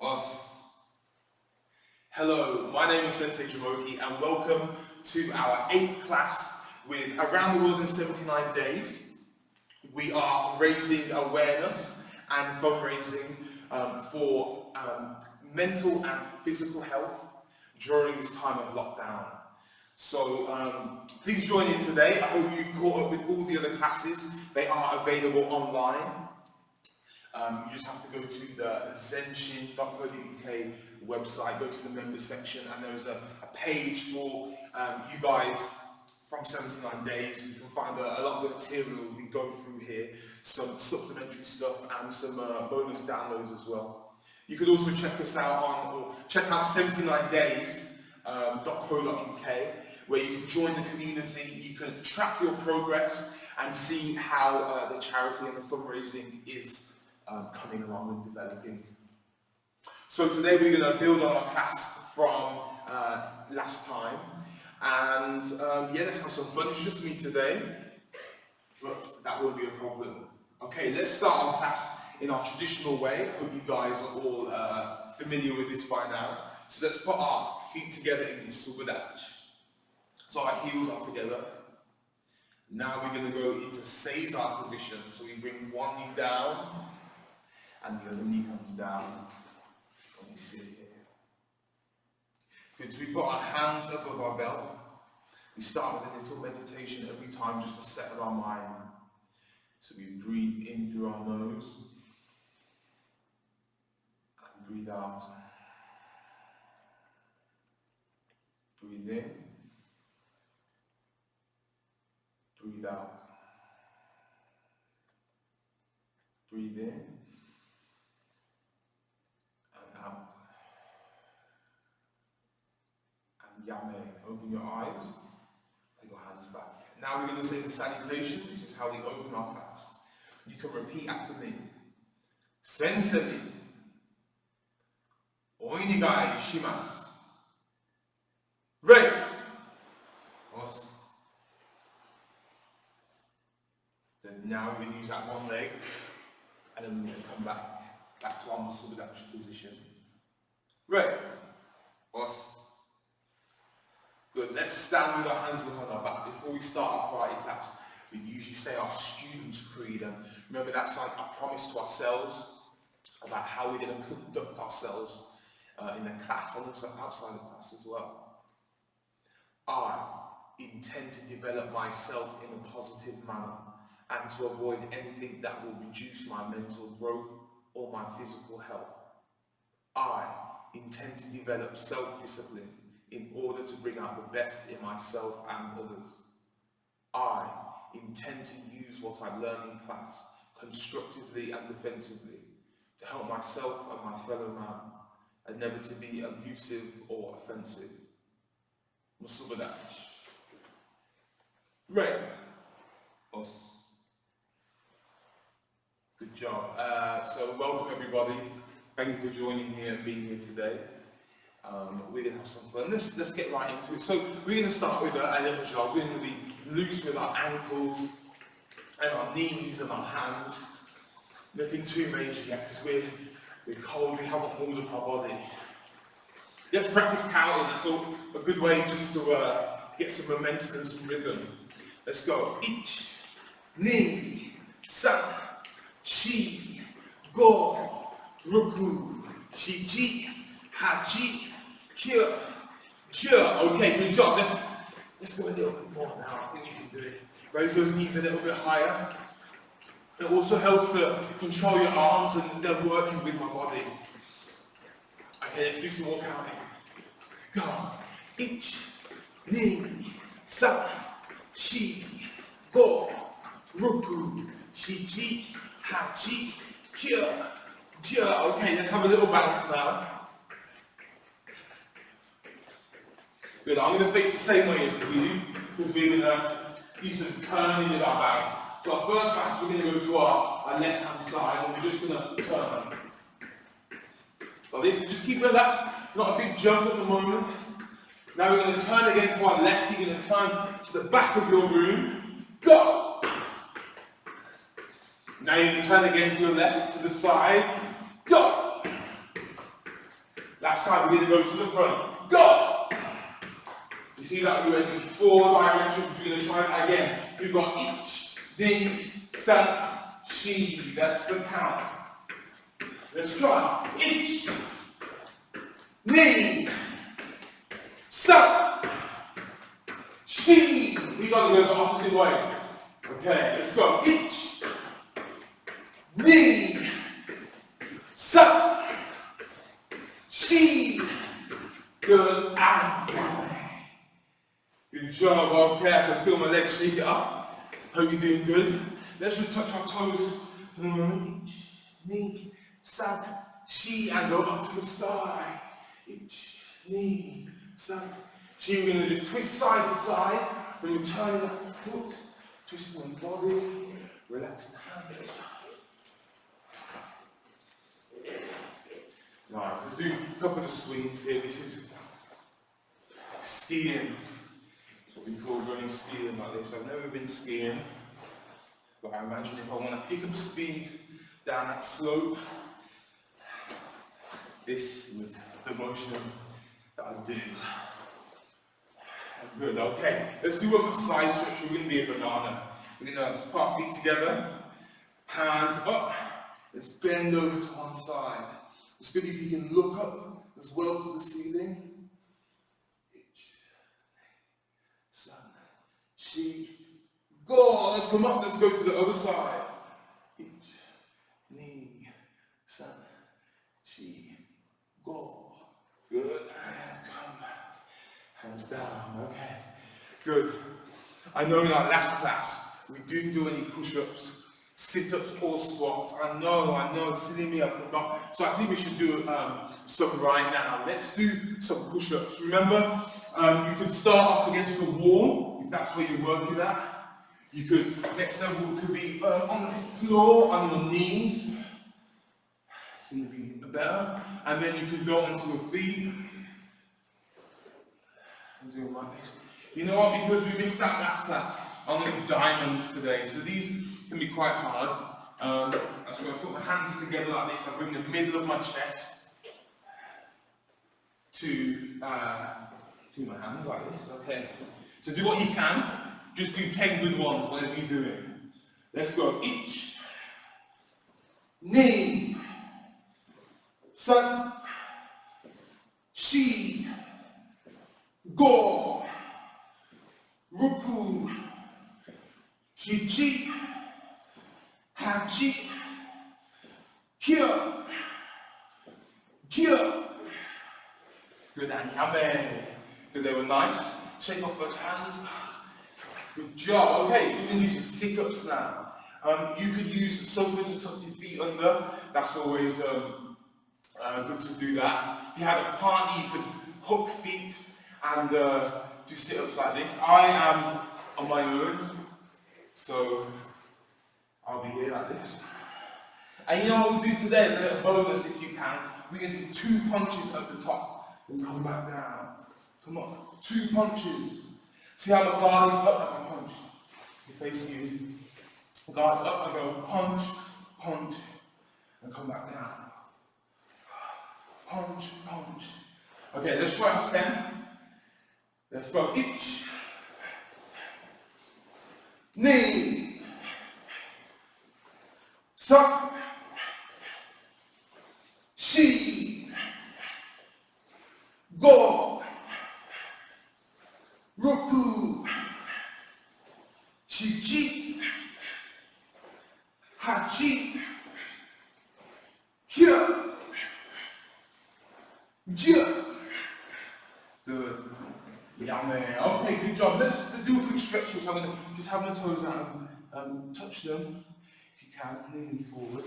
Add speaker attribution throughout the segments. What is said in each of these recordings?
Speaker 1: Us. Hello, my name is Sensei Jamoki and welcome to our 8th class with Around the World in 79 Days. We are raising awareness and fundraising for mental and physical health during this time of lockdown. So please join in today. I hope you've caught up with all the other classes. They are available online. You just have to go to the Zen-Shin.co.uk website, go to the members section, and there's a page for you guys from 79 days. You can find a lot of the material we go through here, some supplementary stuff and some bonus downloads as well. You could also check us out check out 79days.co.uk, where you can join the community, you can track your progress and see how the charity and the fundraising is coming along and developing. So today we're going to build on our class from last time, and let's have some fun. It's just me today, but that won't be a problem. Okay, let's start our class in our traditional way. I hope you guys are all familiar with this by now. So let's put our feet together in Subadach. So our heels are together. Now we're going to go into Caesar position. So we bring one knee down and the other knee comes down. Let me sit here. Good, so we put our hands above our belt. We start with a little meditation every time just to settle our mind. So we breathe in through our nose and breathe out. Breathe in, breathe out. Breathe in and out. And Yame, open your eyes, put your hands back. Now we're going to say the salutation. This is how we open our class. You can repeat after me. Sensei, oinigai shimasu. Right. Us. Then now we're going to use that one leg, and then we're going to come back to our Musubadachi position. Right. Us. Good. Let's stand with our hands behind our back. Before we start our karate class, we usually say our student's creed, and remember that's like a promise to ourselves about how we're going to conduct ourselves in the class and also outside the class as well. I intend to develop myself in a positive manner and to avoid anything that will reduce my mental growth or my physical health. I intend to develop self-discipline in order to bring out the best in myself and others. I intend to use what I learn in class constructively and defensively to help myself and my fellow man, and never to be abusive or offensive. Musubadachi. Right. Us. Good job. So welcome everybody. Thank you for joining here and being here today. We're going to have some fun. Let's get right into it. So we're going to start with a little jog. We're going to be loose with our ankles and our knees and our hands. Nothing too major yet because we're cold. We haven't warmed up our body. You have to practice counting. That's a good way just to get some momentum and some rhythm. Let's go. Ich, ni, san, shi, go, roku, shiji, hachi, kyo, kyo. Okay, good job. Let's go a little bit more now. I think you can do it. Raise those knees a little bit higher. It also helps to control your arms and they're working with my body. Okay, let's do some more counting. Go. Ich, ni, san, shi, go, roku, shiji, hachi, kyo, kyo. Okay, let's have a little bounce now. Good, I'm going to face the same way as you, because we're going to do some turning with our bounce. So our first bounce, we're going to go to our left-hand side, and we're just going to turn. Like this, just keep relaxed, not a big jump at the moment. Now we're going to turn again to our left, so you're going to turn to the back of your room. Go! Now you can turn again to your left, to the side. Go! That side, we're going to go to the front. Go! You see that? We went in 4 directions. We're going to try that again. We've got ich, ni, san, shi. That's the count. Let's try. Ich, ni, san, shi. We got to go the opposite way. Okay, let's go. Ich, ni, san, shi. Good. And down. Good job. Okay, I can feel my legs shake it up. Hope you're doing good. Let's just touch our toes for the moment. Ich, ni, san, shi, and go up to the sky. Ich, ni, san, shi. We're going to just twist side to side. When you're turning that foot, twisting the body, relax the hands. Nice. Let's do a couple of swings here. This is skiing. That's what we call running skiing like this. I've never been skiing, but I imagine if I want to pick up speed down that slope, this is the motion that I do. Good, okay. Let's do a side stretch. We're going to be a banana. We're going to put our feet together, hands up. Let's bend over to one side. It's good if you can look up as well to the ceiling. Ich, san, shi, go. Let's come up. Let's go to the other side. Ich, ni, san, shi, go. Good. And come back. Hands down. Okay. Good. I know in our last class we didn't do any push-ups, sit-ups or squats. I know, silly me, I forgot. So I think we should do some right now. Let's do some push-ups. Remember, you could start off against the wall, if that's where you're working at. You could, next level could be on the floor, on your knees. It's going to be better. And then you could go onto your feet. I'm doing my best. You know what, because we missed that last class, I'm going to do diamonds today. So these can be quite hard. That's where I put my hands together like this. I bring the middle of my chest to my hands like this. Okay. So do what you can. Just do 10 good ones, whatever you're doing. Let's go. Ich, ni, san, shi, go, ruku, chi, hachi, kyo, kyo. Good, and yame. Good, they were nice. Shake off those hands. Good job. Okay, so we're going to do some sit-ups now. You could use the sofa to tuck your feet under. That's always good to do that. If you had a partner, you could hook feet and do sit-ups like this. I am on my own, so I'll be here like this. And you know what we'll do today is a little bonus if you can. We're going to do 2 punches at the top and come back down. Come on, 2 punches. See how the guard is up as I punch. You face you. The guard's up, I go punch, punch, and come back down. Punch, punch. Okay, let's try for 10. Let's go. Ich, ni, san, shi, go, ruku, chi, hachi, kyo, jyo. Good. Yummy. Okay, good job. Let's do a quick stretching. So I'm going to just have my toes out and touch them, if you can, leaning forward.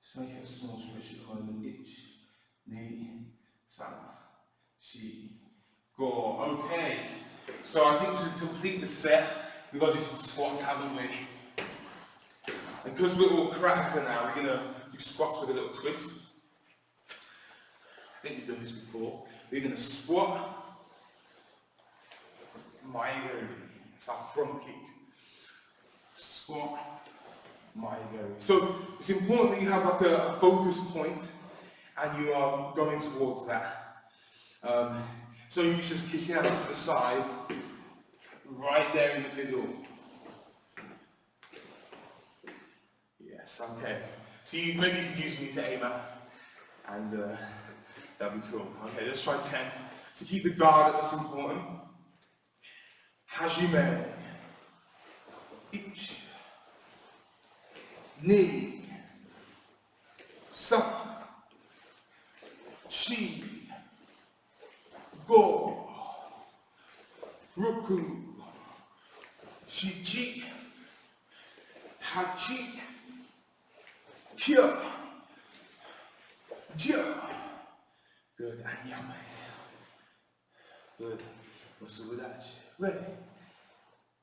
Speaker 1: Just make it a small stretch at the moment. Ich, ni, san, shi, go. Okay. So I think to complete the set, we've got to do some squats, haven't we? And because we're all cracker now, we're going to do squats with a little twist. I think we've done this before. We're going to squat, maigari. It's our front kick. Squat, Maigari. So it's important that you have like a focus point and you are going towards that. So you're just kicking out to the side, right there in the middle. Yes, okay. So maybe you can use me to aim at, and that'd be cool. Okay, let's try 10. So keep the guard up, that's important. Hajime. Ich. Ni. Sa. Shi. Go. Roku. Shichi. Hachi. Kya. Jia. Good. And yam. Good. Ready.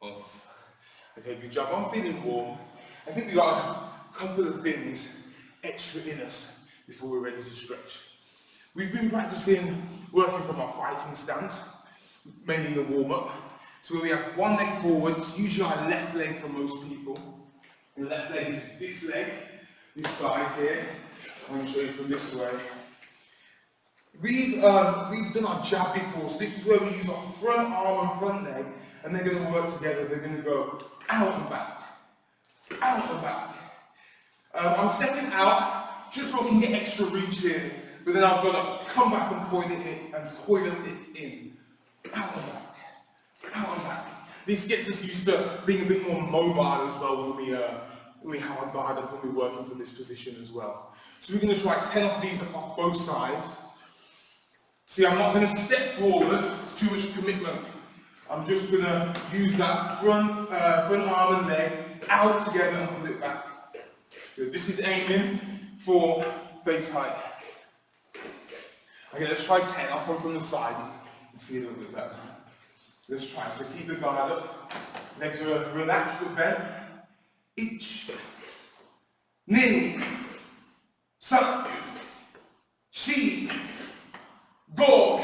Speaker 1: Us. Okay, good job. I'm feeling warm. I think we got a couple of things extra in us before we're ready to stretch. We've been practicing working from our fighting stance, mainly in the warm-up. So we have one leg forward, it's usually our left leg for most people. The left leg is this leg, this side here. I'm going to show you from this way. We've done our jab before, so this is where we use our front arm and front leg, and they're going to work together. They're going to go out and back, out and back. I'm stepping out just so I can get extra reach in, but then I've got to come back and point it in and coil it in. Out and back, out and back. This gets us used to being a bit more mobile as well when we have our guard up and we're working from this position as well. So we're going to try 10 of these off both sides. See, I'm not going to step forward, it's too much commitment. I'm just going to use that front arm and leg out together and pull it back. Good. This is aiming for face height. Okay, let's try 10. I'll come from the side and see a little bit better. Let's try. So keep the guard up. Legs are relaxed but bent. Ich. Ni. Sa. Shi. Go.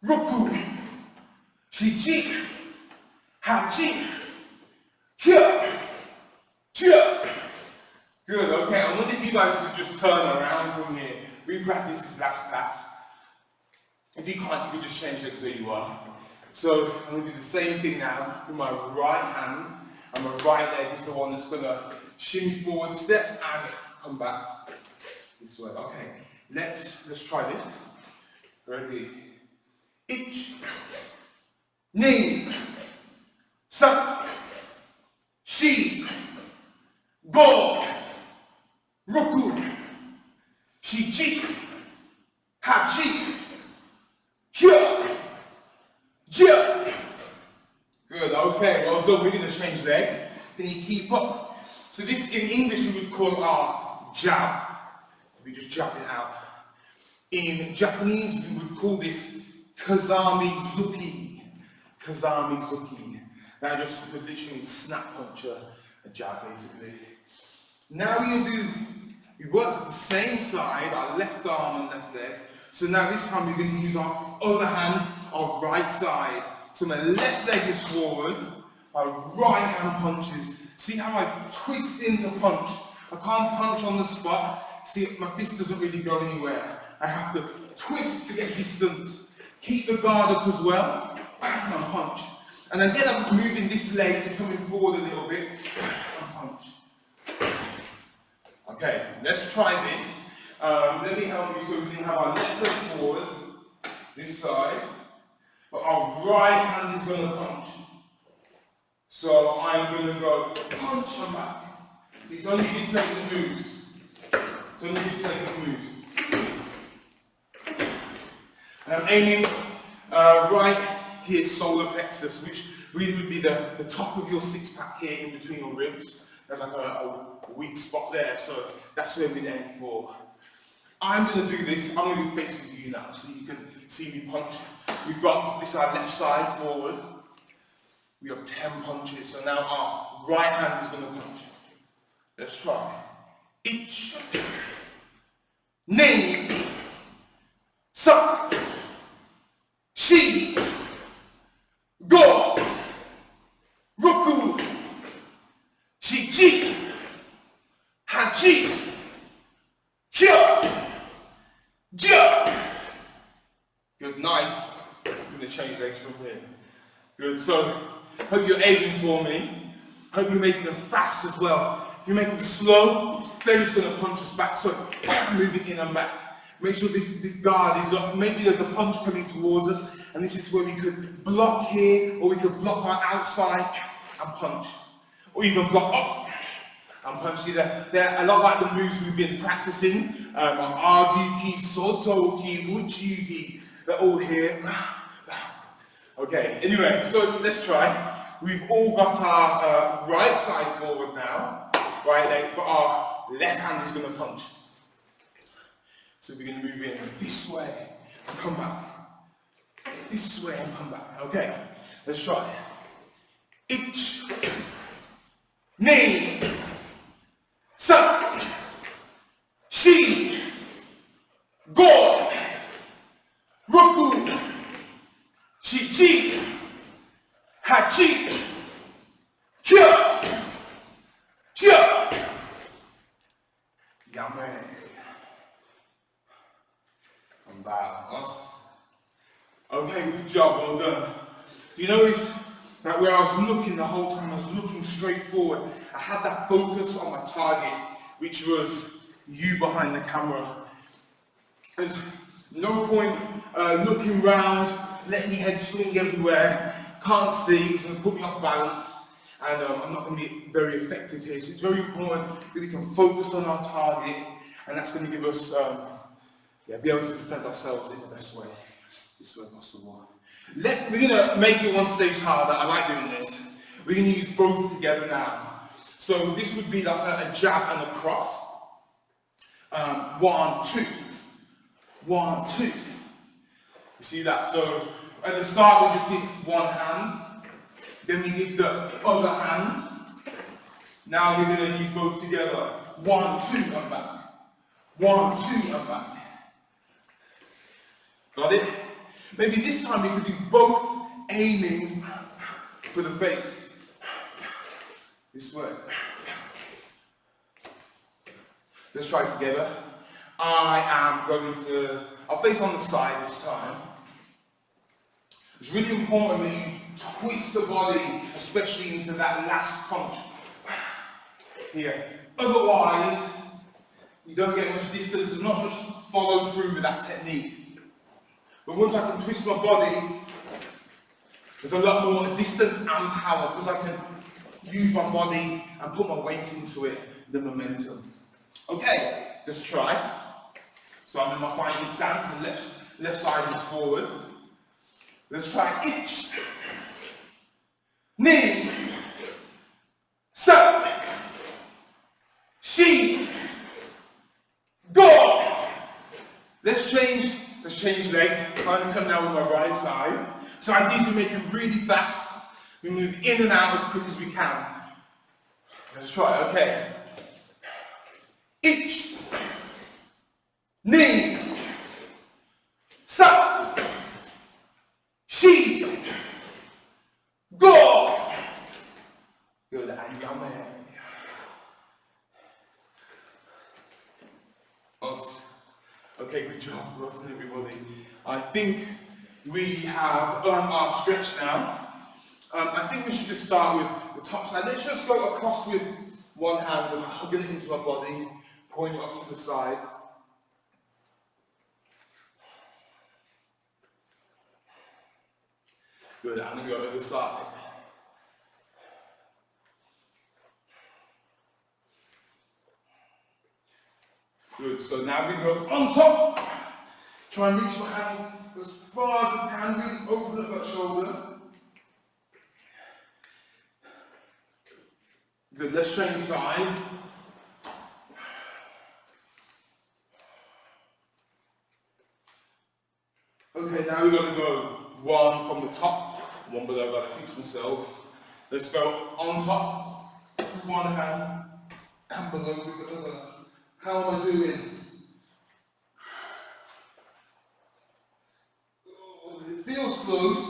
Speaker 1: Roku. Shichi. Hachi. Kya. Chia. Good, okay. I wonder if you guys could just turn around from here. We practiced this last class. If you can't, you could just change legs where you are. So I'm going to do the same thing now with my right hand, and my right leg is the one that's going to shimmy forward, step, and come back this way. Okay, let's try this. Ready? Ich, ni, sa, shi, go, roku, shichi, hachi, kya, jia. Good, okay, well done. We're going to change leg. Can you keep up? So this, in English, we would call our jab. We just jab it out. In Japanese, we would call this kazami zuki. Kazami zuki. That just would literally snap punch a jab, basically. Now we worked at the same side, our left arm and left leg. So now this time we're going to use our other hand, our right side. So my left leg is forward, my right hand punches. See how I twist into punch? I can't punch on the spot. See, my fist doesn't really go anywhere. I have to twist to get distance. Keep the guard up as well, and punch. And again, I'm moving this leg to coming forward a little bit, and punch. Okay, let's try this. Let me help you so we can have our left leg forward, this side, but our right hand is going to punch. So I'm going to go punch and back. See, it's only this leg that moves. It's only this leg that moves. And I'm aiming right here, solar plexus, which really would be the top of your six-pack here in between your ribs. There's like a weak spot there, so that's where we'd aim for. I'm going to do this, I'm going to be facing you now, so you can see me punch. We've got this our left side forward. We have 10 punches, so now our right hand is going to punch. Let's try. Ich, ni, sa, shi, go, roku, shichi, Hachi. Kyo. Ja. Good, nice. I'm going to change legs from here. Good, so hope you're aiming for me. Hope you're making them fast as well. If you make them slow, they're just going to punch us back. So moving in and back. Make sure this guard is up. Maybe there's a punch coming towards us, and this is where we could block here, or we could block our outside and punch. Or even block up and punch. See, they're a lot like the moves we've been practicing. Agyuki, Sotoki, Uchi-Uki. They're all here. Okay, anyway, so let's try. We've all got our right side forward now, right leg, but our left hand is going to punch. So we're going to move in this way and come back. This way and come back. Okay, let's try. Ich, ni, san, shi, go, roku, shichi, hachi, kyo, kyo, yame. And balance. Okay, good job, well done. You notice that where I was looking the whole time, I was looking straight forward. I had that focus on my target, which was you behind the camera. There's no point looking round, letting your head swing everywhere. Can't see, it's going to put me off balance, and I'm not going to be very effective here. So it's very important that we can focus on our target, and that's going to give us, be able to defend ourselves in the best way. This way possible. We're going to make it one stage harder. I like doing this. We're going to use both together now. So this would be like a jab and a cross. 1, 2. 1, 2. You see that? So at the start we just did one hand. Then we did the other hand. Now we're going to use both together. 1, 2 and back. 1, 2 and back. Got it? Maybe this time we could do both aiming for the face. This way. Let's try it together. I'll face on the side this time. It's really important that you twist the body, especially into that last punch. Here. Otherwise, you don't get much distance, there's not much follow through with that technique. But once I can twist my body, there's a lot more distance and power because I can use my body and put my weight into it, the momentum. Okay, let's try. So I'm in my fighting stance, the left side is forward. Let's try ich, ni, san, shi, go. Let's change leg. I'm going to come down with my right side. So I need to make it really fast. We move in and out as quick as we can. Let's try, okay. Ich, ni, san, shi, go. Good, and yummy. Okay, good job, well done everybody. I think we have done our stretch now. I think we should just start with the top side. Let's just go across with one hand and hugging it into our body, pulling it off to the side. Good, I'm going to go to the side. Good, so now we go on top. Try and reach your hand as far as you can, really open up that shoulder. Good, let's change sides. Okay, now we're going to go one from the top, one below. I've got to fix myself. Let's go on top with one hand and below with the other. How am I doing? Oh, it feels close.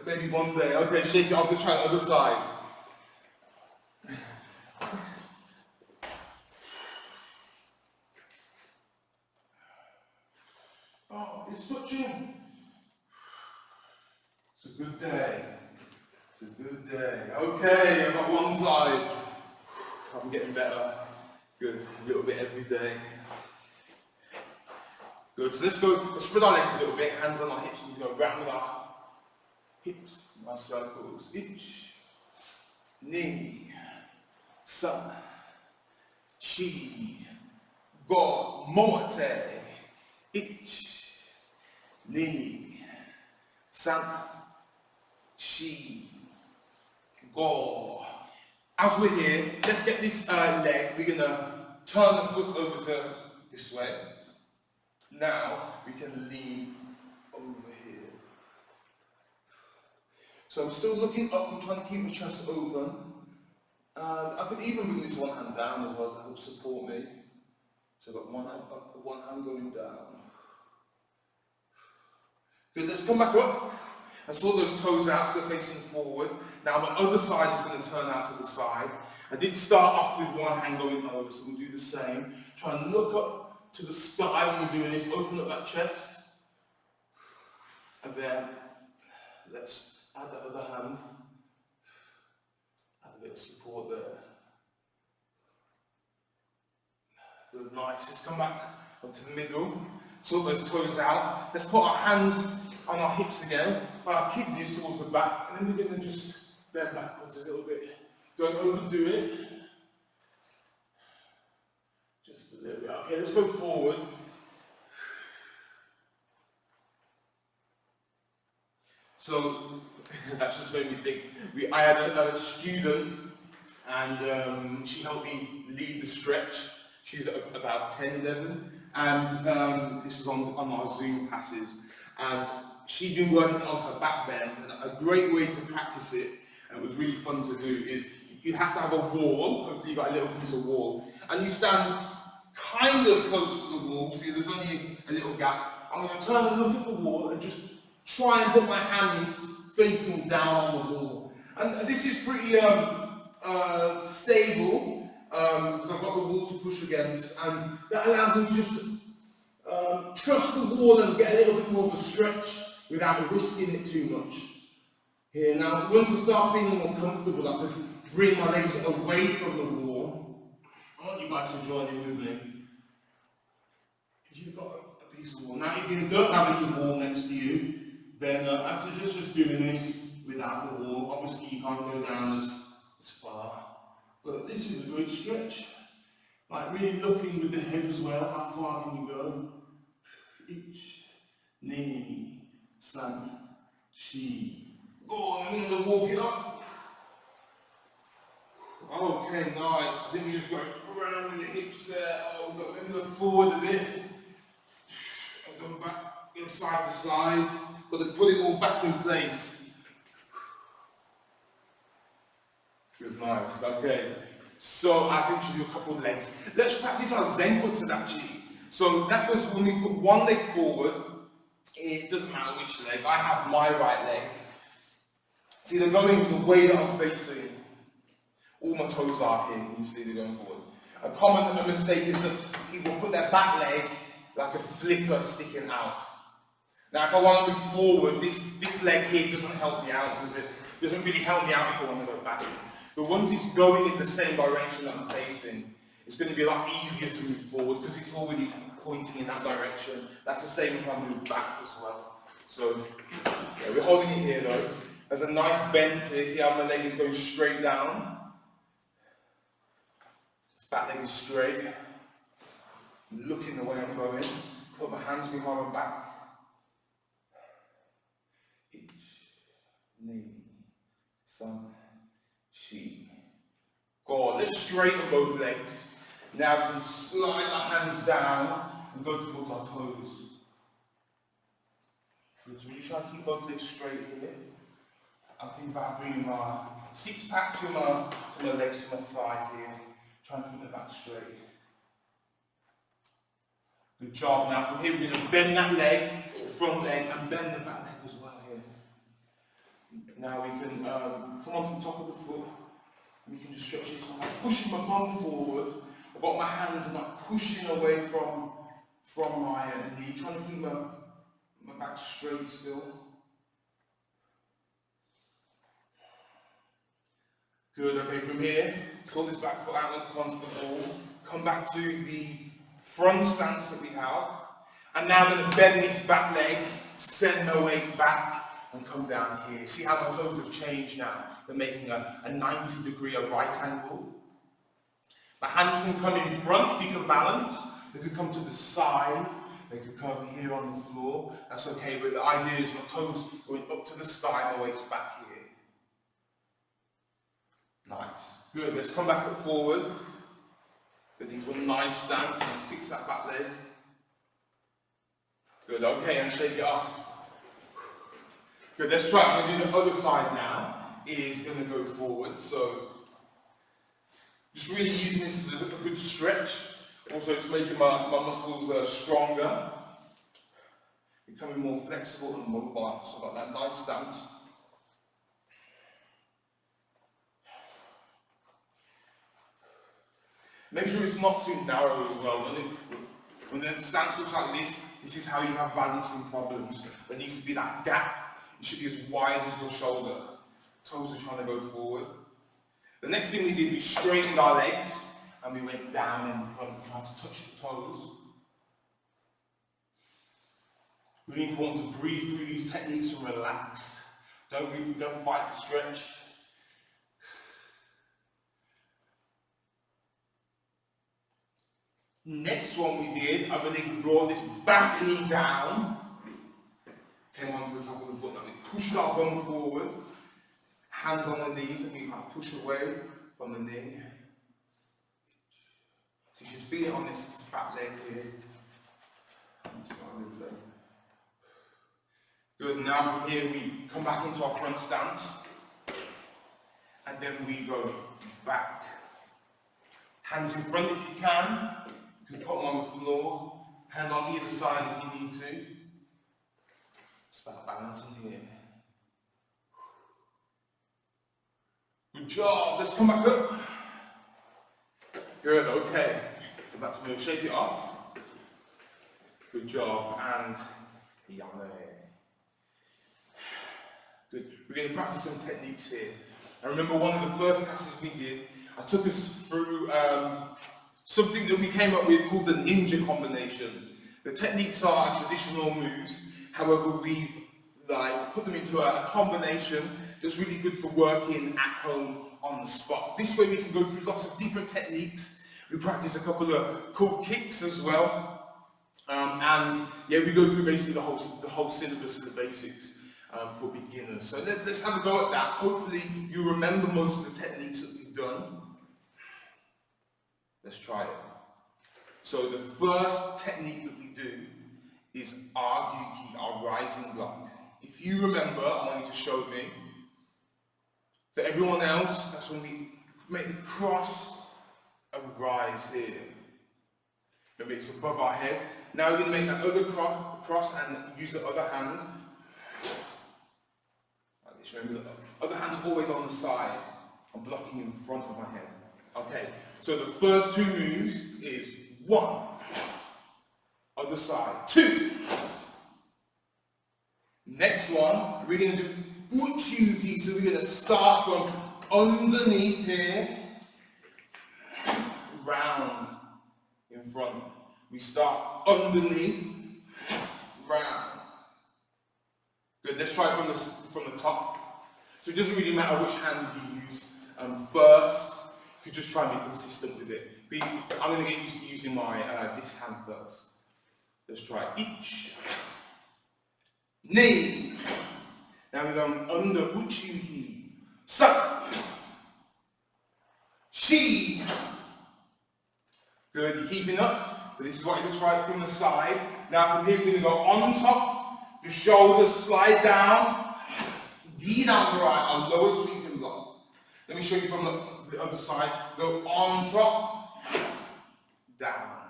Speaker 1: Maybe one day. Okay, shake it off. Let's try the other side. Okay, I've got one side. I'm getting better. Good, a little bit every day. Good, so let's spread our legs a little bit, hands on our hips, and we go round with our hips, nice circles. Ich, ni, san, chi, go, morte. Ich, ni, san, chi, go. As we're here, let's get this leg, we're going to turn the foot over to this way. Now we can lean over here. So I'm still looking up, I'm trying to keep my chest open. And I could even bring this one hand down as well to help support me. So I've got one hand up, one hand going down. Good, let's come back up. And sort those toes out so they're facing forward. Now my other side is going to turn out to the side. I did start off with one hand going over, so we'll do the same. Try and look up to the sky when we're doing this. Open up that chest. And then let's add that other hand. Add a bit of support there. Good, nice. Let's come back up to the middle. Sort those toes out. Let's put our hands on our hips again, our kidneys towards the back, and then we're going to just bend backwards a little bit. Don't overdo it. Just a little bit. Okay, let's go forward. So that just made me think. I had a student, and she helped me lead the stretch. She's about 10, 11, and this was on our Zoom classes. And she'd been working on her back bend, and a great way to practice it, and it was really fun to do, is you have to have a wall. Hopefully you've got a little piece of wall, and you stand kind of close to the wall, see there's only a little gap. I'm going to turn and look at the wall and just try and put my hands facing down on the wall. And this is pretty stable, because I've got the wall to push against, and that allows me to just trust the wall and get a little bit more of a stretch without risking it too much. Here, now once I start feeling more comfortable, I can bring my legs away from the wall. I want you guys to join in with me. If you've got a piece of wall. Now if you don't have any wall next to you, then I'd suggest just doing this without the wall. Obviously you can't go down as far. But this is a great stretch. Like really looking with the head as well, how far can you go? Ich, ni, san, chi. Go, and I'm going to walk it up. Okay, nice. I think we just go around with the hips there. Oh, maybe go forward a bit. And go back, go side to side. Got to put it all back in place. Good, nice. Okay. So I think we should do a couple of legs. Let's practice our Zen-Shin. So that was when we put one leg forward. It doesn't matter which leg. I have my right leg. See, they're going the way that I'm facing. All my toes are here. You see, they're going forward. A common mistake is that people put their back leg like a flipper sticking out. Now, if I want to move forward, this leg here doesn't help me out because it doesn't really help me out if I want to go back. But once it's going in the same direction that I'm facing, it's going to be a lot easier to move forward because it's already pointing in that direction. That's the same if I move back as well. So, yeah, we're holding it here though. There's a nice bend here. See how my leg is going straight down? This back leg is straight. Looking the way I'm going. Put my hands behind my back. Ich, ni, san, chi. Go on, let's straighten both legs. Now we can slide our hands down and go towards our toes. Good, so you try to keep both legs straight here. I'm thinking about bringing my six-pack to my legs, to my thigh here. Try and keep my back straight. Good job. Now from here we're going to bend that leg, the front leg, and bend the back leg as well here. Now we can come onto the top of the foot. And we can just stretch it. So I'm pushing my bum forward. I've got my hands and I'm pushing away from my knee, trying to keep my back straight still. Good, okay, from here, sort this back foot out and come onto the ball. Come back to the front stance that we have. And now I'm going to bend this back leg, send my weight back, and come down here. See how my toes have changed now? They're making a 90-degree, a right angle. My hands can come in front if you can balance. They could come to the side. They could come here on the floor. That's okay, but the idea is my toes going up to the sky, my waist back here. Nice. Good. Let's come back up forward. Get into a nice stance and fix that back leg. Good. Okay, and shake it off. Good. Let's try it. I'm going to do the other side now. Is going to go forward. So just really using this as a good stretch. Also, it's making my muscles stronger. Becoming more flexible and mobile. So I've got that nice stance. Make sure it's not too narrow as well. When the stance looks like this is how you have balancing problems. There needs to be that gap. It should be as wide as your shoulder. Toes are trying to go forward. The next thing we did, we straightened our legs and we went down in front, trying to touch the toes. Really important to breathe through these techniques and relax. Don't fight the stretch. Next one we did, I believe we brought this back knee down, came onto the top of the foot, and we pushed our bum forward, hands on the knees, and we kind of push away from the knee. So you should feel it on this back leg here. Good, now from here we come back into our front stance, and then we go back. Hands in front if you can. You can put them on the floor, hand on either side if you need to. It's about balancing here. Good job. Let's come back up. Good, okay. Go back to move. Shake it off. Good job. And yummy. Good. We're going to practice some techniques here. I remember one of the first classes we did, I took us through something that we came up with called the ninja combination. The techniques are traditional moves, however we've put them into a combination that's really good for working at home on the spot. This way we can go through lots of different techniques. We practice a couple of cool kicks as well. And yeah, we go through basically the whole syllabus of the basics for beginners. So let's have a go at that. Hopefully you remember most of the techniques that we've done. Let's try it. So the first technique that we do is our gyuki, our rising block. If you remember, I want you to show me. For everyone else, that's when we make the cross and rise here. Remember, it's above our head. Now we're going to make that other cross and use the other hand. Like this. Remember, the other hand's always on the side. I'm blocking in front of my head. Okay. So the first two moves is 1, other side, 2. Next one, we're going to do uchi-uki, so we're going to start from underneath here, round in front. We start underneath, round. Good, let's try from the top. So it doesn't really matter which hand you use first. You just try and be consistent with it. I'm going to get used to using my this hand first. Let's try each. Knee. Now we're going under uchi-uki. Sa. Shi. Good, you're keeping up. So this is what you can try from the side. Now from here we're going to go on top. Your shoulders slide down. Gi down the right, our lower sweeping block. Let me show you from the other side. Go on top, down.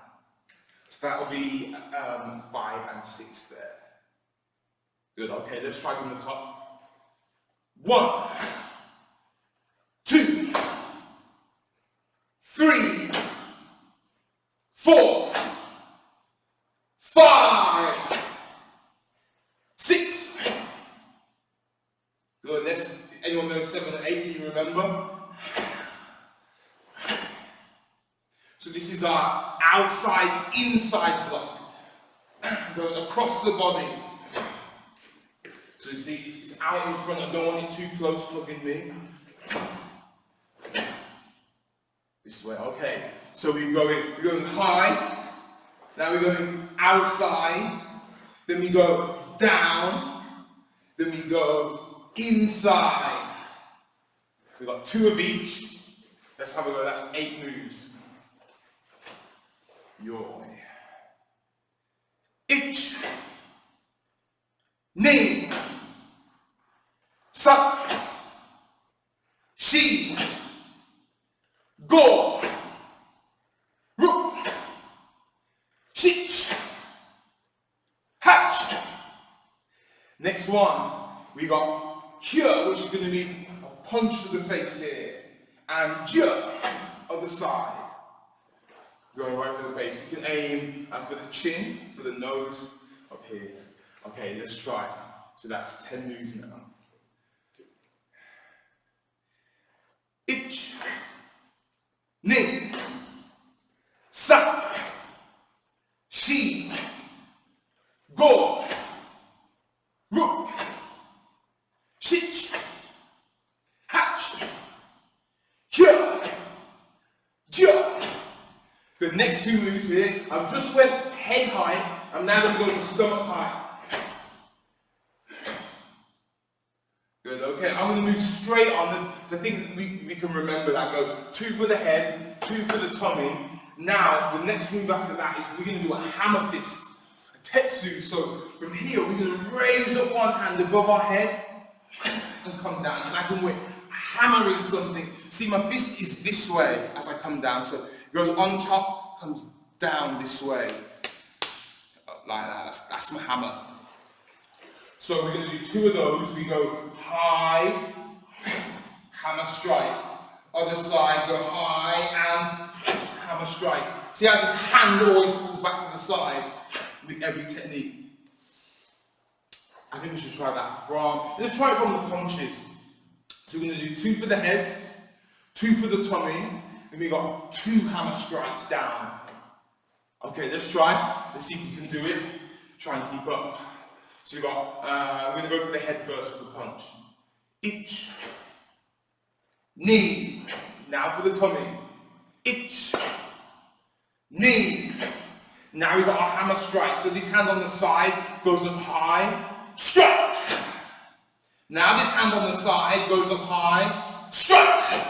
Speaker 1: So that will be 5 and 6 there. Good, okay, let's try from the top. 1, 2, 3, 4, 5, 6. Good, anyone know 7 and 8, can you remember? So this is our outside, inside block. Going across the body. So you see, it's out in front. I don't want it too close hugging me. This way, okay. So we're going high. Now we're going outside. Then we go down. Then we go inside. We've got 2 of each. Let's have a go. That's 8 moves. Your way. Ich. Ni. Sa. Shi. Go. Ru. Shich. Hatch. Next one, we got Kyo, which is going to be a punch to the face here. And Jia, other side. Going right for the face. You can aim for the chin, for the nose, up here. Okay, let's try. So that's 10 moves now. Ich. Ni. Sa. Shi. Go. Ru. Shich. Hatch. Kyo. Jia. The next 2 moves here, I've just went head high. I'm now going to go to stomach high. Good, okay, I'm going to move straight on so I think we can remember that. Go 2 for the head, 2 for the tummy. Now, the next move after that is we're going to do a hammer fist, a tetsu. So from here, we're going to raise up one hand above our head and come down. Imagine we're hammering something. See, my fist is this way as I come down. So it goes on top, comes down this way. Like that, that's my hammer. So we're going to do 2 of those. We go high, hammer strike. Other side, go high and hammer strike. See how this hand always pulls back to the side with every technique. I think we should try that let's try it from the punches. So we're going to do 2 for the head, 2 for the tummy, and we got 2 hammer strikes down. Okay, let's try. Let's see if we can do it. Try and keep up. So we're going to go for the head first for the punch. Ich. Ni. Now for the tummy. Ich. Ni. Now we've got our hammer strike. So this hand on the side goes up high. Strike. Now this hand on the side goes up high. Strike.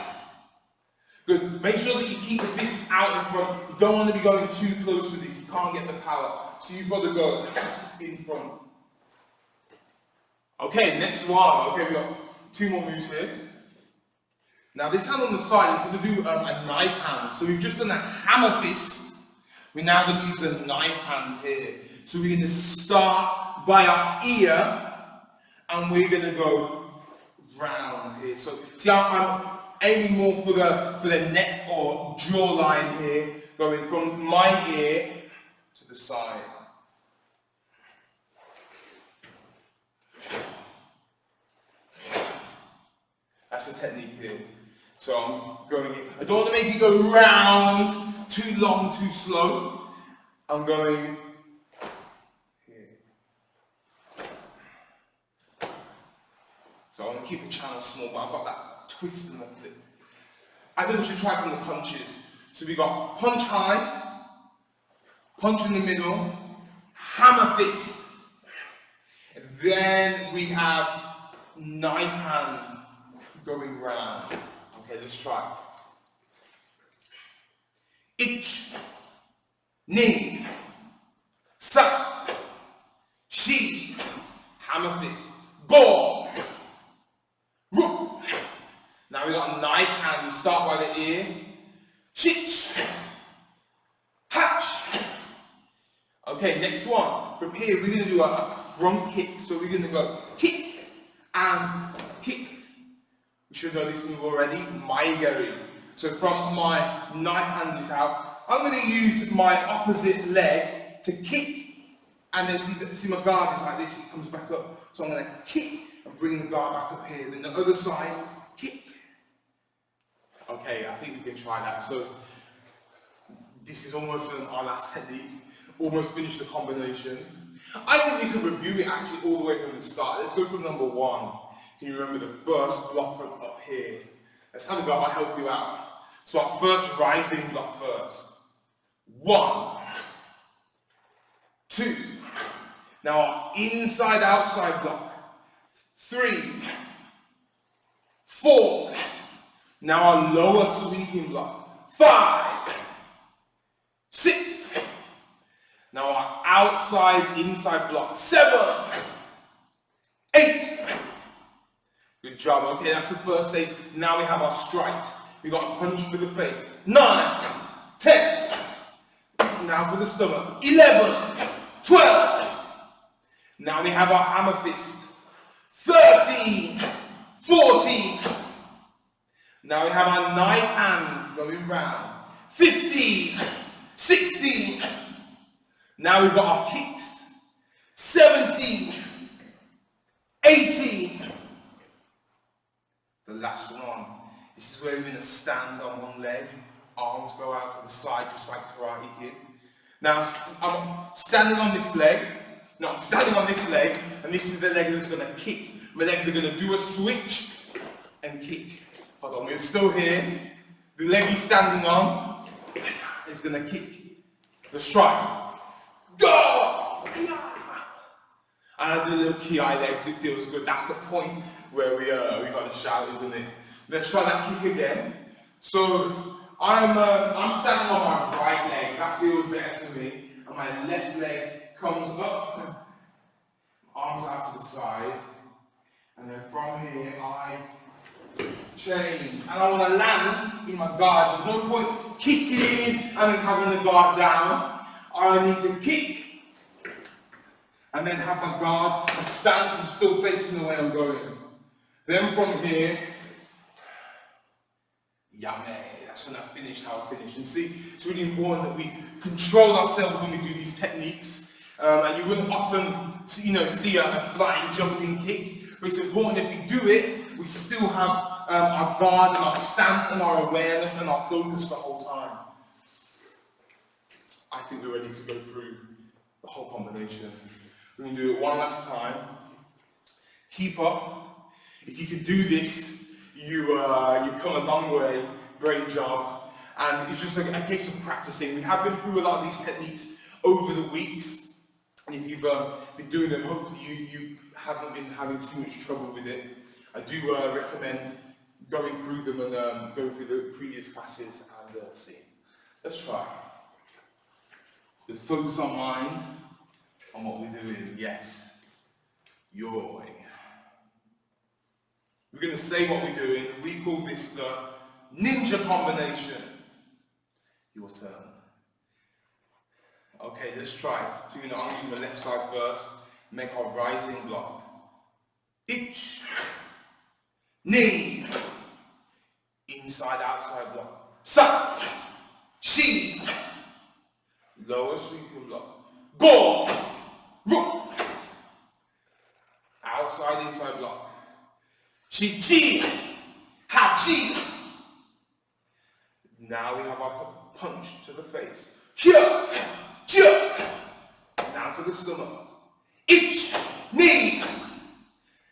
Speaker 1: Good. Make sure that you keep the fist out in front. You don't want to be going too close with this. You can't get the power. So you've got to go in front. Okay, next one. Okay, we've got 2 more moves here. Now this hand on the side is going to do a knife hand. So we've just done a hammer fist. We're now going to use the knife hand here. So we're going to start by our ear and we're going to go round here. So see how I'm aiming more for the neck or jawline here, going from my ear to the side. That's the technique here. So I'm going in. I don't want to make it go round, too long, too slow. I'm going here. So I want to keep the channel small, but I've got that twist and that flip. I think we should try from the punches. So we got punch high, punch in the middle, hammer fist. Then we have knife hand going round. Okay, let's try. Ich, ni, sa, shi, hammer fist, go, ru. Now we got a knife hand. We start by the ear. Shich, hatch. Okay, next one. From here, we're going to do a front kick. So we're going to go kick and kick. We should know this move already. Maigari. So from my knife hand is out, I'm going to use my opposite leg to kick. And then see my guard is like this. It comes back up. So I'm going to kick and bring the guard back up here. Then the other side, kick. Okay, I think we can try that. So This is almost our last technique. Almost finished the combination. I think we could review it actually all the way from the start. Let's go from number 1. Can you remember the first block from up here? Let's have a go. I'll help you out. So our first rising block first. 1, 2. Now our inside outside block. 3, 4. Now our lower sweeping block. 5, 6. Now our outside inside block. 7, 8. Good job. Okay, that's the first stage. Now we have our strikes. We got a punch for the face. 9, 10. Now for the stomach. 11, 12. Now we have our hammer fist. 13, 14. Now we have our knife hand going round. 15, 16. Now we've got our kicks. 17, 18. The last one. This is where we're going to stand on one leg. Arms go out to the side just like Karate Kid. Now I'm standing on this leg. No, I'm standing on this leg, and this is the leg that's going to kick. My legs are going to do a switch and kick. Hold on, we're still here. The leg he's standing on is going to kick. Let's try. Go! And I did a little ki legs, it feels good. That's the point where we got to shout, isn't it? Let's try that kick again. So I'm standing on my right leg, that feels better to me. And my left leg comes up, arms out to the side. And then from here I change. And I want to land in my guard. There's no point kicking and then having the guard down. I need to kick and then have my guard and stance and still facing the way I'm going. Then from here, yame. That's when I finish how I finish. And see, it's really important that we control ourselves when we do these techniques. And you wouldn't often, see a flying jumping kick. But it's important if we do it, we still have our guard and our stance and our awareness and our focus the whole time. I think we're ready to go through the whole combination. We're going to do it one last time. Keep up. If you can do this, you come a long way. Great job. And it's just a case of practicing. We have been through a lot of these techniques over the weeks. And if you've been doing them, hopefully you haven't been having too much trouble with it. I do recommend going through them and going through the previous classes and seeing. Let's try. Just focus our mind on what we're doing. Yes, your way. We're going to say what we're doing. We call this the ninja combination. Your turn. Okay, let's try. So I'm going to use my left side first. Make our rising block. Ich, ni, inside outside block. San, shi, lower sweeping block. Go, ru, outside inside block. Shi, chi, ha, chi. Now we have our punch to the face. Here, here. Down to the stomach. Ich, ni.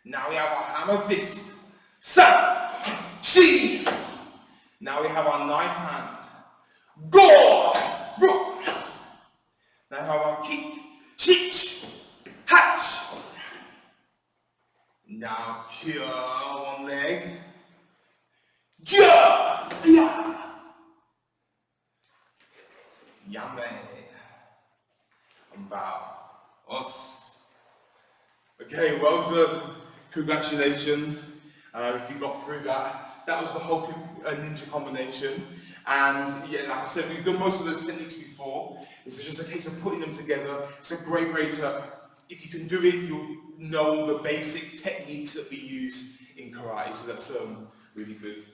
Speaker 1: Now we have our hammer fist. San, shi. Now we have our knife hand. Go, ru. Now we have our kick. Shich, hatch. Now here, one leg. Ja, ya. Yame. And bow. Us. Okay, well done. Congratulations. If you got through that. That was the whole ninja combination. And yeah, like I said, we've done most of those techniques before. It's just a case of putting them together. It's a great way to, if you can do it, you'll know the basic techniques that we use in karate. So that's really good.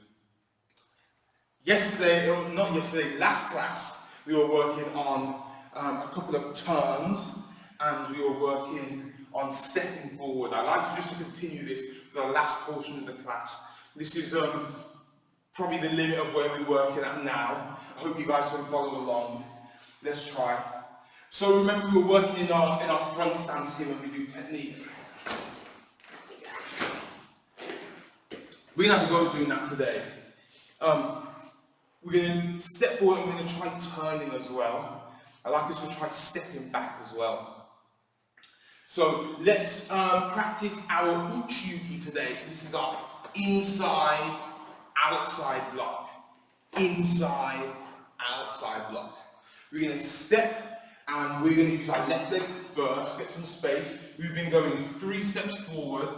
Speaker 1: Last class, we were working on a couple of turns and we were working on stepping forward. I'd like to continue this for the last portion of the class. This is probably the limit of where we're working at now. I hope you guys can follow along. Let's try. So remember, we were working in our front stance here when we do techniques. We're going to have a go at doing that today. We're going to step forward and we're going to try turning as well. I'd like us to try stepping back as well. So let's practice our uchi-uki today. So this is our inside, outside block. Inside, outside block. We're going to step and we're going to use our left leg first, get some space. We've been going 3 steps forward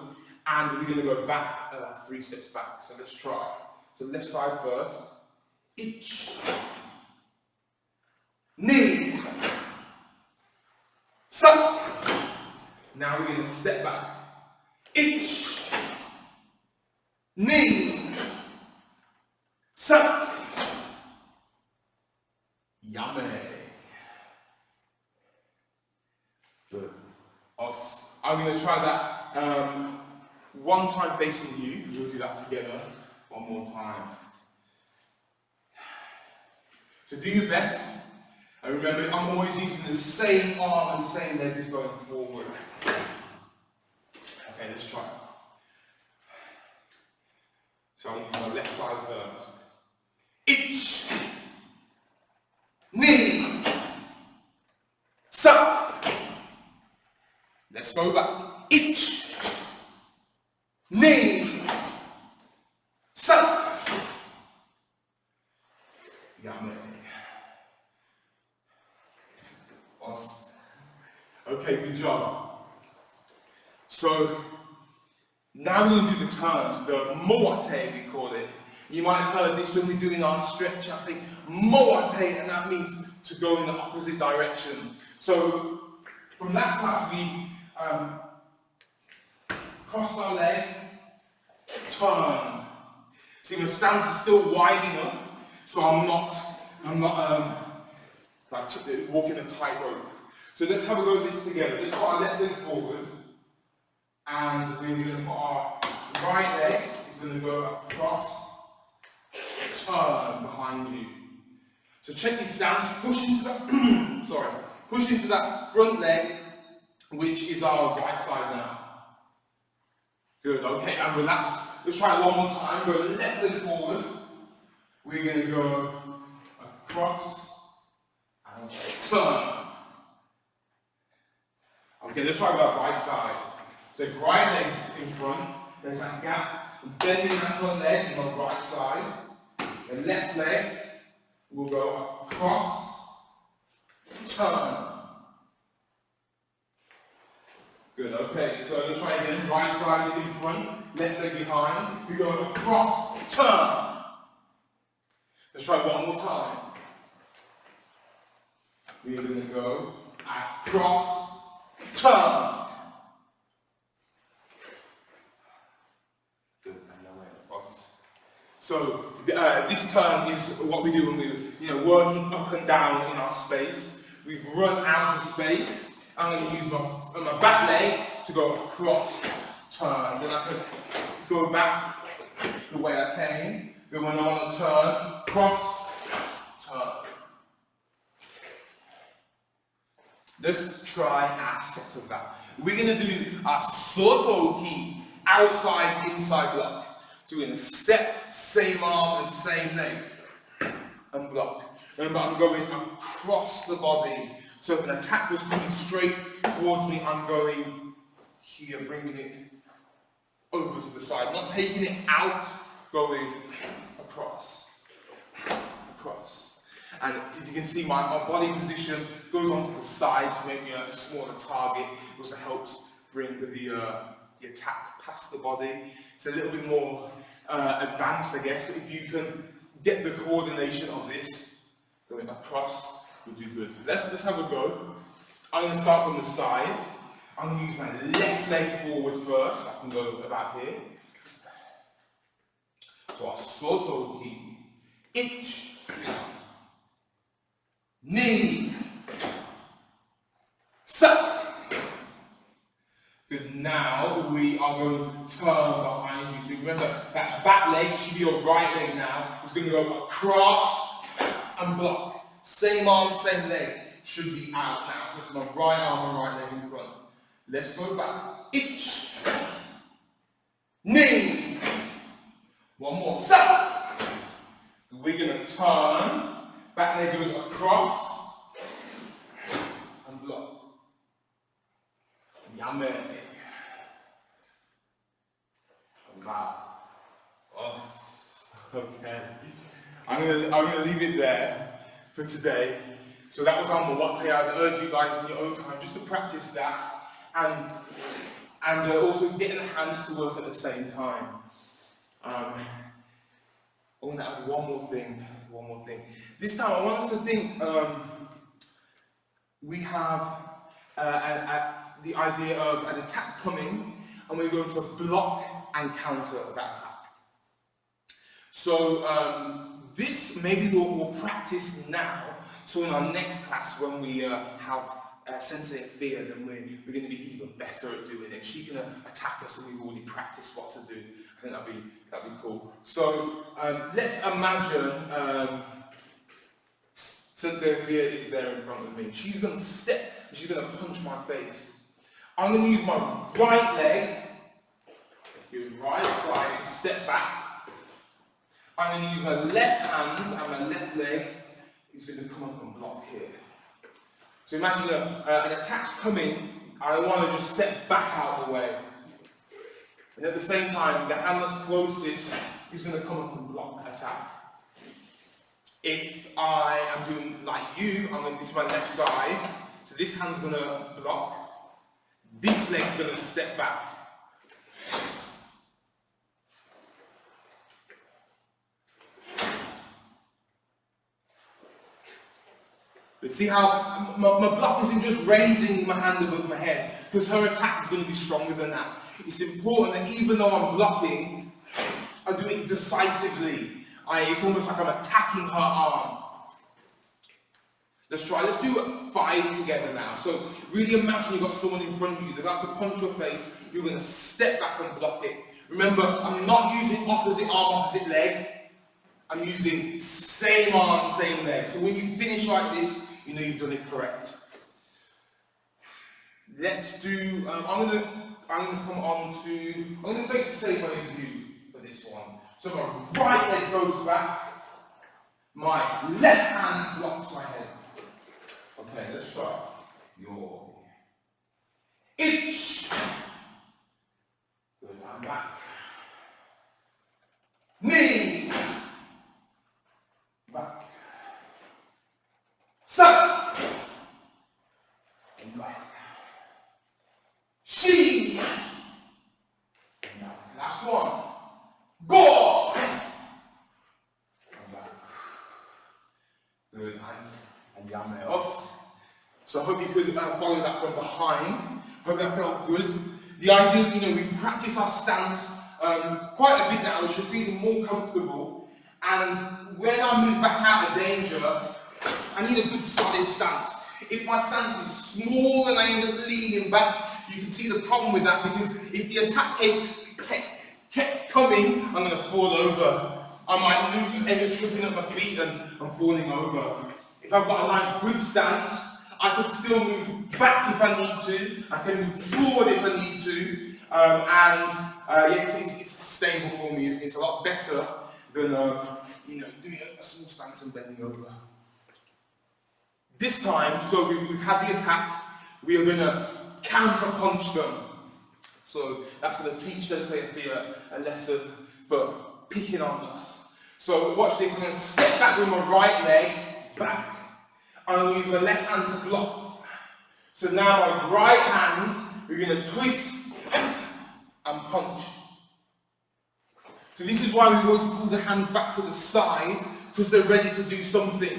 Speaker 1: and we're going to go back 3 steps back. So let's try. So left side first. Ich. Ni. Sa. Now we're going to step back. Ich. Ni. Sa. Yummy. Good. I'm going to try that one time facing you. We'll do that together. One more time. So do your best. And remember, I'm always using the same arm and same leg as going forward. Okay, let's try. So I'll use my left side first. Ich. Ni. Sa. Let's go back. Ich. Ni. Sa. Yummy. Awesome. Okay, good job. So now we're going to do the turns, the moate we call it. You might have heard this when we're doing our stretch. I say moate, and that means to go in the opposite direction. So from last class we crossed our leg, turned. See, my stance is still wide enough, so I'm not like walking a tightrope. So let's have a go at this together. Let's put our left leg forward, and we're going to put our right leg is going to go across, turn behind you. So check your stance. Push into that. Push into that front leg, which is our right side now. Good. Okay, and relax. Let's try it one more time. Go left leg forward. We're going to go across and turn. Okay, let's try with our right side. So right leg's in front. There's that gap. Bending that front leg on the right side. The left leg will go across, turn. Good, okay, so let's try again. Right side in front, left leg behind. We go across, turn. Let's try one more time. We're going to go across, turn. Good, and away, across. So this turn is what we do when we're working up and down in our space. We've run out of space. I'm going to use my back leg to go across, turn. Then I can go back the way I came. Then when I want to turn, cross, turn. Let's try our set of that. We're going to do our soto-ki, outside, inside block. So we're going to step, same arm and same leg, and block. Remember, I'm going across the body. So if an attack was coming straight towards me, I'm going here, bringing it over to the side. Not taking it out, going across. Across. And as you can see, my body position goes onto the side to make me a smaller target. It also helps bring the attack past the body. It's a little bit more advanced, I guess. If you can get the coordination of this, going across, you'll do good. Let's have a go. I'm going to start from the side. I'm going to use my left leg forward first. I can go about here. So our soto-ki. Ich. Ni. Sa. Good. Now we are going to turn behind you. So remember, that back leg should be your right leg now. It's going to go across and block. Same arm, same leg should be out now. So it's my right arm and right leg in front. Let's go back. Ich. Knee. One more. Stop. We're going to turn. Back leg goes across. And block. Yummy. Wow. Oh, okay. I'm gonna leave it there for today. So that was Alma Wate. I'd urge you guys in your own time just to practice that and also getting the hands to work at the same time. I want to add one more thing. This time I want us to think we have the idea of an attack coming, and we're going to block and counter that attack. So this maybe we'll practice now. So in our next class, when we have Sensei of Fear, then we're going to be even better at doing it. She can attack us, and we've already practiced what to do. I think that'd be cool. So let's imagine Sensei of Fear is there in front of me. She's going to step, and she's going to punch my face. I'm going to use my right leg, use right side, step back. I'm going to use my left hand and my left leg is going to come up and block here. So imagine an attack's coming, I want to just step back out of the way. And at the same time, the hand that's closest is going to come up and block attack. If I am doing like you, this is my left side, so this hand's going to block, this leg's going to step back. But see how my block isn't just raising my hand above my head, because her attack is going to be stronger than that. It's important that even though I'm blocking, I do it decisively. It's almost like I'm attacking her arm. Let's try. Let's do 5 together now. So really imagine you've got someone in front of you. They're about to punch your face. You're going to step back and block it. Remember, I'm not using opposite arm, opposite leg. I'm using same arm, same leg. So when you finish like this, you know you've done it correct. Let's do, I'm going to come on to, I'm going to face the same way as you for this one. So my right leg goes back, my left hand blocks my head. Okay, let's try. Your itch. Good, I'm back. Knee. Back. Suck. And back. She. And back. Last one. Go. And back. Good. And yameos. So I hope you could follow that from behind. Hope that felt good. The idea, we practice our stance quite a bit now. We should feel more comfortable. And when I move back out of danger, I need a good solid stance. If my stance is small and I end up leaning back, you can see the problem with that, because if the attack kept coming, I'm going to fall over. I might end up tripping up my feet and falling over. If I've got a nice good stance, I can still move back if I need to. I can move forward if I need to. It's sustainable for me. It's a lot better than doing a small stance and bending over. This time, so we've had the attack, we are going to counter punch them. So that's going to teach Sensei Fear a lesson for picking on us. So watch this. I'm going to step back with my right leg, back. I'm going to use my left hand to block. So now my right hand, we're going to twist and punch. So this is why we always pull the hands back to the side, because they're ready to do something.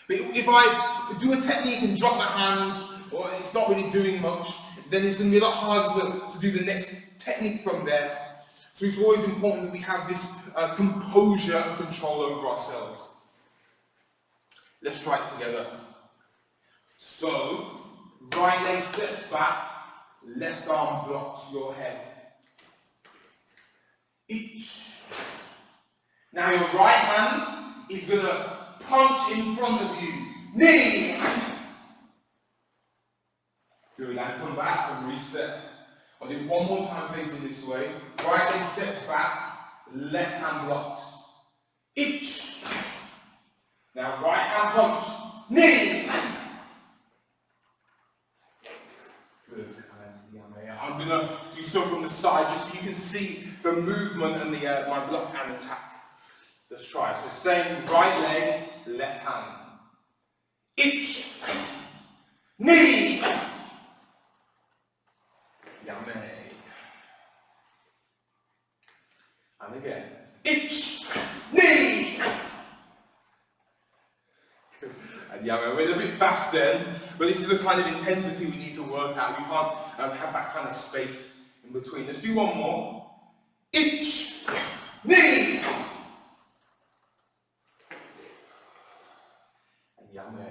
Speaker 1: But if I do a technique and drop my hands, or it's not really doing much, then it's going to be a lot harder to do the next technique from there. So it's always important that we have this composure and control over ourselves. Let's try it together. So, right leg steps back, left arm blocks your head. Each. Now your right hand is going to punch in front of you. Knee. Good, and come back and reset. I'll do one more time facing this way. Right leg steps back, left hand blocks. Each. Now right hand punch. Knee. Good. I'm going to do some from the side just so you can see the movement and my block and attack. Let's try. So same right leg, left hand. Each. Knee. Yummy. And again. Each. Knee. And yeah, we're a bit fast then, but this is the kind of intensity we need to work out. We can't have that kind of space in between. Let's do one more. Each. Knee. And yummy.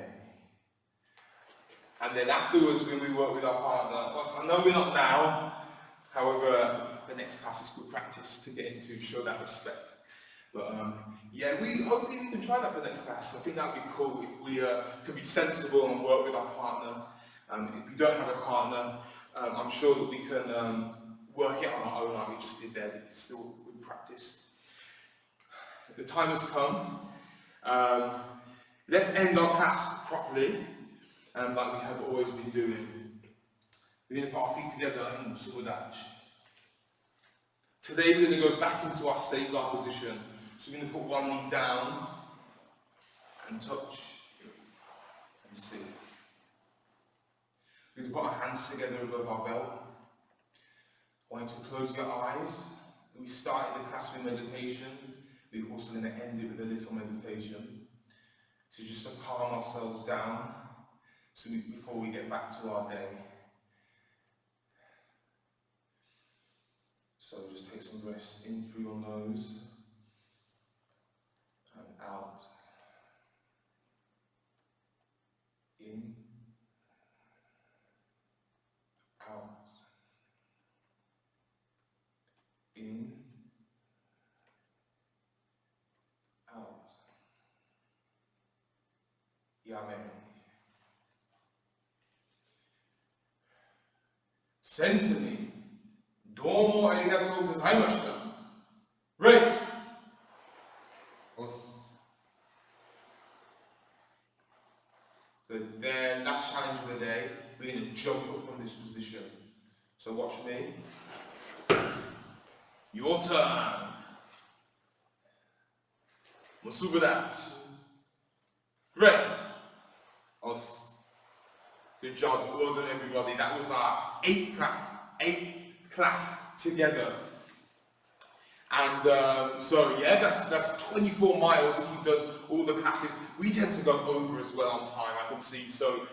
Speaker 1: And then afterwards, when we work with our partner, whilst I know we're not now, however, the next class is good practice to get into, show that respect. But yeah, hopefully we can try that for the next class. I think that would be cool if we could be sensible and work with our partner. If we don't have a partner, I'm sure that we can work it on our own like we just did there, but still with practice. The time has come. Let's end our class properly, like we have always been doing. We're going to put our feet together in Subudachi. Today we're going to go back into our Caesar position. So we're going to put one knee down and touch and sit. We're going to put our hands together above our belt. I want you to close your eyes. We started the class with meditation. We're also going to end it with a little meditation. So just to calm ourselves down before we get back to our day. So just take some breaths in through your nose and out. In, out. In, out. Yame. Sensei. どうもありがとうございました。Right. Good. Then last challenge of the day, we're going to jump up from this position. So watch me. Your turn. Musubudachi. Great. Good job. Well done, everybody. That was our eighth class together. And so yeah, that's 24 miles if you've done all the classes. We tend to go over as well on time, I can see, so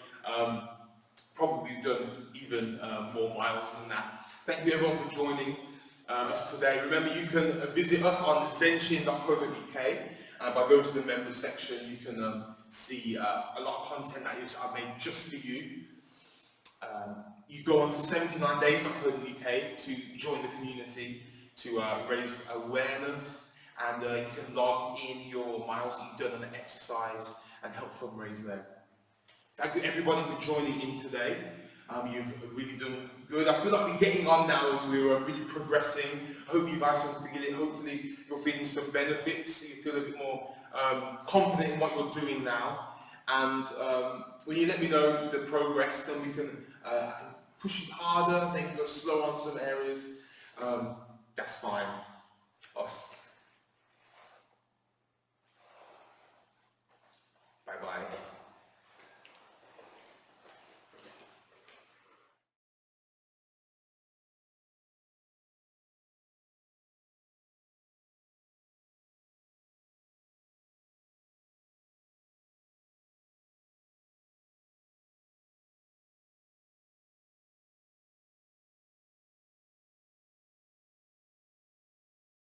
Speaker 1: probably done even more miles than that. Thank you everyone for joining us today. Remember, you can visit us on Zen-Shin.co.uk. By going to the members section, you can see a lot of content that I've made just for you. You go on to 79days.co.uk to join the community, to raise awareness, and you can log in your miles that you've done on the exercise and help fundraise there. Thank you everybody for joining in today. You've really done good. I feel like we're getting on now and we're really progressing. I hope you guys are feeling, hopefully you're feeling some benefits, so you feel a bit more confident in what you're doing now. And when you let me know the progress, then we can, I can push you harder, maybe go slow on some areas. That's fine.